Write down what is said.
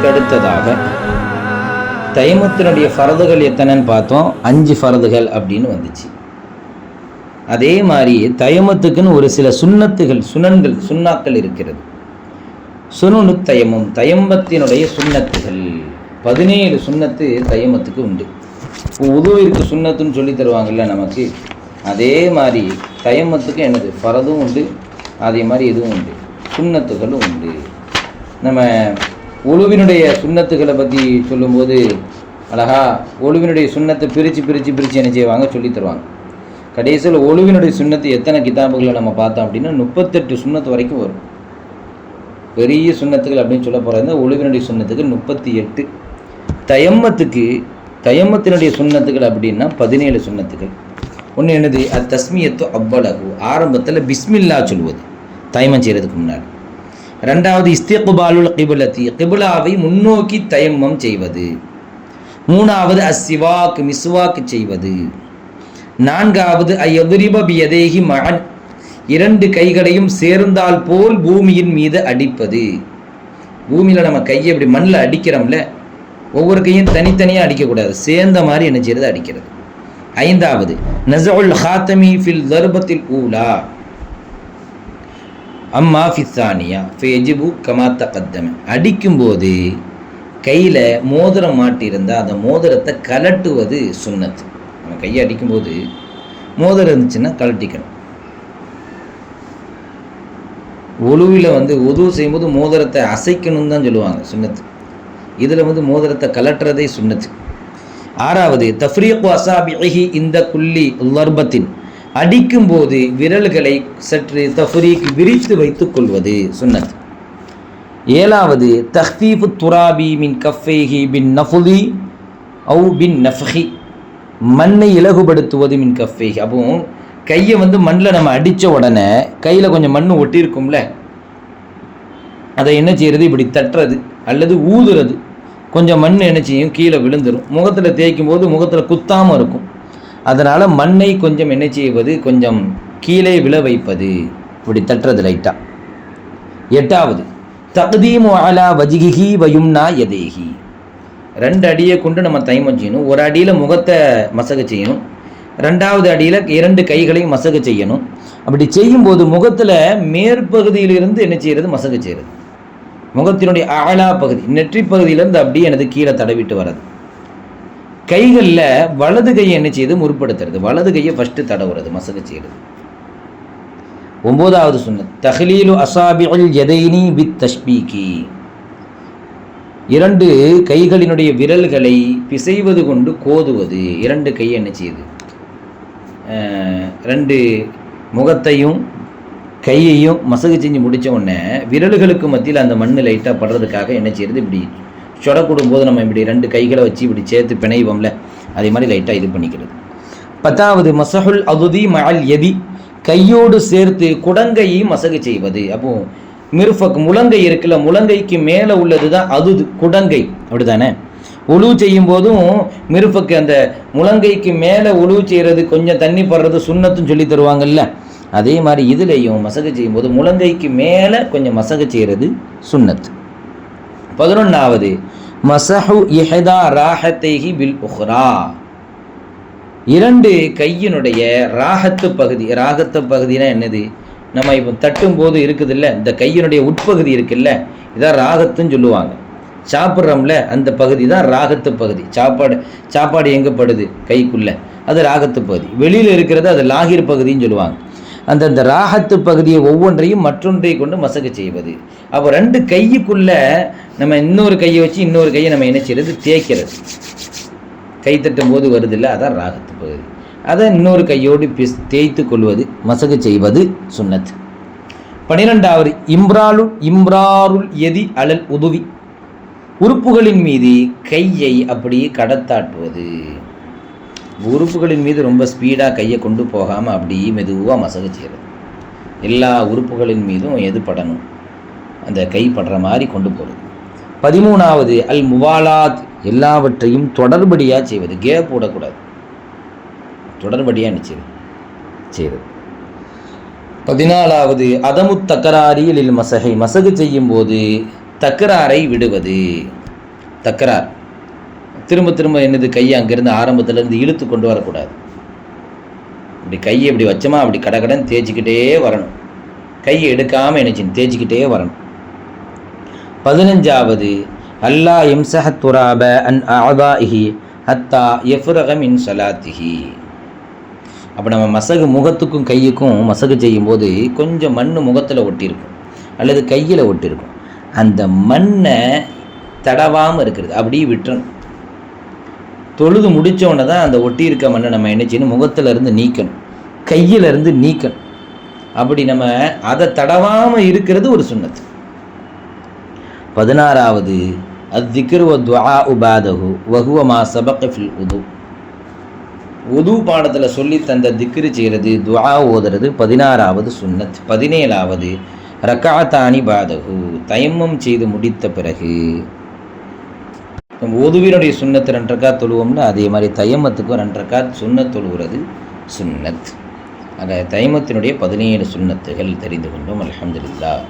அதுக்கு அடுத்ததாக தயமத்தினுடைய ஃபரதுகள் எத்தனைன்னு பார்த்தோம், 5 ஃபரதுகள் அப்படின்னு வந்துச்சு. அதே மாதிரி தயமத்துக்குன்னு ஒரு சில சுன்னத்துகள் சுன்னாக்கள் இருக்கிறது. சுனனு தயமம், தயம்பத்தினுடைய சுன்னத்துகள் 17 சுன்னத்து தயமத்துக்கு உண்டு. இப்போ உதுவிற்கு சுன்னத்துன்னு சொல்லி தருவாங்கல்ல நமக்கு, அதே மாதிரி தயமத்துக்கு எனது ஃபரதும் உண்டு, அதே மாதிரி இதுவும் உண்டு, சுன்னத்துகளும் உண்டு. நம்ம ஒழுவினுடைய சுன்னத்துகளை பற்றி சொல்லும்போது அழகா ஒழுவினுடைய சுன்னத்தை பிரித்து என்ன செய்வாங்க சொல்லி தருவாங்க. கடைசியில் ஒழுவினுடைய சுன்னத்து எத்தனை கிதாபுகளை நம்ம பார்த்தோம் அப்படின்னா 38 சுன்னத்து வரைக்கும் வரும். பெரிய சுன்னத்துகள் அப்படின்னு சொல்ல போகிறது ஒழுவினுடைய சுன்னத்துக்கு 38. தயம்மத்தினுடைய சுன்னத்துகள் அப்படின்னா 17 சுன்னத்துகள். ஒன்று என்னது, அது தஸ்மியத்து அவ்வளவு, ஆரம்பத்தில் பிஸ்மில்லா சொல்வது தயமம் செய்கிறதுக்கு முன்னாடி. ரெண்டாவது இஸ்திக்பாலுல் கிபிலத்தி, கிபிலாவை முன்னோக்கி தயம்மம் செய்வது. மூணாவது அஸ்ஸிவாக், மிஸ்வாக் செய்வது. நான்காவது ஐயதுரிப பியதேஹி மஅன், 2 கைகளையும் சேர்ந்தால் போல் பூமியின் மீது அடிப்பது. பூமியில் நம்ம கையை இப்படி மண்ணில் அடிக்கிறோம்ல, ஒவ்வொரு கையும் தனித்தனியாக அடிக்கக்கூடாது, சேர்ந்த மாதிரி என்ன செய்யறது, அடிக்கிறது. ஐந்தாவது நஸஉல் ஹாத்தமி ஃபில் தர்பத்தில் ஊலா அம்மா ஃபித்தானியா ஃபயஜிபு கமா தகத்தம, அடிக்கும்போது கையில் மோதிரம் மாட்டியிருந்தால் அந்த மோதிரத்தை கலட்டுவது சுன்னத். நம்ம கையை அடிக்கும்போது மோதிரம் இருந்துச்சுன்னா கலட்டிக்கணும். ஒழுவில் உது செய்யும்போது மோதிரத்தை அசைக்கணும்னு தான் சொல்லுவாங்க சுன்னத்து. இதில் மோதிரத்தை கலட்டுறதே சுன்னத்து. ஆறாவது தஃப்ரீக்கு அசாபிஹி இந்த குல்லி லர்பத்தின், அடிக்கும்போது விரல்களை சற்று தஃப்ரீக் விரித்து வைத்துக் கொள்வது சுன்னத். ஏழாவது தஹ்ஃபீஃபு துராபி மின் கஃபைஹி பின் நஃபுலி அவு பின் நஃப்ஹி, மண்ணை இலகுபடுத்துவது மின் கஃபைஹி. அப்போ கையை மண்ணில் நம்ம அடித்த உடனே கையில் கொஞ்சம் மண் ஒட்டியிருக்கும்ல, அதை என்ன செய்யறது, இப்படி தட்டுறது அல்லது ஊதுறது. கொஞ்சம் மண் என்ன செய்யும், கீழே விழுந்துடும். முகத்தில் தேய்க்கும் போது முகத்தில் குத்தாமல் இருக்கும். அதனால் மண்ணை கொஞ்சம் என்ன செய்வது, கொஞ்சம் கீழே விழ வைப்பது, இப்படி தட்டுறது லைட்டாக. எட்டாவது தக்தீமு அலா வஜ்ஹிஹி வயும்னா யதைஹி, 2 அடியை கொண்டு நம்ம தைமம் செய்யணும். ஒரு அடியில் முகத்தை மசக செய்யணும், 2வது அடியில் 2 கைகளையும் மசக செய்யணும். அப்படி செய்யும்போது முகத்தில் மேற்பகுதியிலிருந்து என்ன செய்கிறது, மசக செய்கிறது. முகத்தினுடைய ஆழா பகுதி நெற்றி பகுதியிலேருந்து அப்படியே எனது கீழே தடவிட்டு வர்றது. கைகளில் வலது கையை என்ன செய்யுது, முற்படுத்துறது. வலது கையை ஃபஸ்ட்டு தடவுறது, மசக செய்கிறது. 9வது சுன்னத் தஹ்லீலு அசாபிஉல் யதைனி பித் தஷ்பீகி, 2 கைகளினுடைய விரல்களை பிசைவது கொண்டு கோதுவது. 2 கையை என்ன செய்யுது, 2 முகத்தையும் கையையும் மசகு செஞ்சு முடித்த உடனே விரல்களுக்கு மத்தியில் அந்த மண் லைட்டாக படுறதுக்காக என்ன செய்யறது, இப்படி சொடக்கூடும் போது நம்ம இப்படி 2 கைகளை வச்சு இப்படி சேர்த்து பிணைவோம்ல, அதே மாதிரி லைட்டாக இது பண்ணிக்கிறது. 10வது மசஹுல் அதுதி மஅல் யதி, கையோடு சேர்த்து குடங்கையை மசகு செய்வது. அப்போ மிர்ஃபக் முழங்கை இருக்குல்ல, முழங்கைக்கு மேலே உள்ளது தான் அது குடங்கை, அப்படிதானே? உழு செய்யும் போதும் மிர்ஃபக்கு அந்த முழங்கைக்கு மேலே உழு செய்கிறது, கொஞ்சம் தண்ணி படுறது சுன்னத்துன்னு சொல்லி தருவாங்கல்ல, அதே மாதிரி இதுலேயும் மசகு செய்யும்போது முழங்கைக்கு மேலே கொஞ்சம் மசகு செய்கிறது சுன்னத். 11வது மசஹு இஹதா ராஹத்தைஹி பில் உஹ்ரா, 2 கையினுடைய ராகத்து பகுதி. ராகத்து பகுதினா என்னது, நம்ம இப்போ தட்டும் போது இருக்குதுல்ல, இந்த கையினுடைய உட்பகுதி இருக்குல்ல, இதான் ராகத்துன்னு சொல்லுவாங்க. சாப்பிட்றோம்ல அந்த பகுதி தான் ராகத்து பகுதி. சாப்பாடு எங்கே படுது, கைக்குள்ளே, அது ராகத்து பகுதி. வெளியில் இருக்கிறது அது லாகிர் பகுதின்னு சொல்லுவாங்க. அந்த ராகத்து பகுதியை ஒவ்வொன்றையும் மற்றொன்றை கொண்டு மசகு செய்வது. அப்போ 2 கைக்குள்ளே நம்ம இன்னொரு கையை வச்சு இன்னொரு கையை நம்ம என்ன செய்யறது, தேய்க்கிறது. கை தட்டும் போது வருது இல்லை, அதான் ராகத்து பகுதி. அதை இன்னொரு கையோடு தேய்த்து கொள்வது, மசகு செய்வது சுன்னத். 12வது இம்ராருல் எதி அலல் உதுவி, உறுப்புகளின் மீது கையை அப்படியே கடத்தாட்டுவது. உறுப்புகளின் மீது ரொம்ப ஸ்பீடாக கையை கொண்டு போகாமல் அப்படியே மெதுவாக மசகு செய்கிறது. எல்லா உறுப்புகளின் மீதும் எது படணும், அந்த கை படுற மாதிரி கொண்டு போகிறது. 13வது அல் முவாலாத், எல்லாவற்றையும் தொடர்படியாக செய்வது, கேப் போடக்கூடாது, தொடர்படியாக நிச்சயம் செய்வது. 14வது அதமு தக்கராரியில் மசகை, மசகு செய்யும் போது தக்கராரை விடுவது. தக்கரார். திரும்ப திரும்ப என்னது கையை அங்கேருந்து ஆரம்பத்துலேருந்து இழுத்து கொண்டு வரக்கூடாது. இப்படி கையை இப்படி வச்சோமா அப்படி கடகடன் தேய்ச்சிக்கிட்டே வரணும். கையை எடுக்காமல் என்னச்சின்னு தேய்ச்சிக்கிட்டே வரணும். 15வது அல்லா இம்சஹ துராப அன் அஅதாஇஹி ஹத்தா யஃப்ரக மின் ஸலாத்திஹி. அப்போ நம்ம மசகு முகத்துக்கும் கையுக்கும் மசகு செய்யும்போது கொஞ்சம் மண் முகத்தில் ஒட்டியிருக்கும் அல்லது கையில் ஒட்டியிருக்கும். அந்த மண்ணை தடவாமல் இருக்கிறது அப்படியே விட்டுறணும். தொழுது முடித்தோடனே தான் அந்த ஒட்டி இருக்க மண்ணை நம்ம என்ன செய்யணும், முகத்திலேருந்து நீக்கணும், கையிலேருந்து நீக்கணும். அப்படி நம்ம அதை தடவாமல் இருக்கிறது ஒரு சுன்னத்து. 16வது அத்திக்ரு வத்துஆ உபாதஹு வஹுவ மா சபக ஃபில் உது. உது பாடத்தில் சொல்லி தந்த திக்ரு செய்கிறது, துஆ ஓதுறது 16வது சுன்னத். 17வது ரக்காத்தானி பாதஹு, தயம்மம் செய்து முடித்த பிறகு. உதுவினுடைய சுன்னத்து 2 ரக்காத் தொழுவோம்னா அதே மாதிரி தயம்மத்துக்கும் 2 ரக்காத் சுன்னத் தொழுகிறது சுன்னத். ஆக தயம்மத்தினுடைய 17 சுன்னத்துகள் தெரிந்து கொண்டோம். அல்ஹம்துலில்லாஹ்.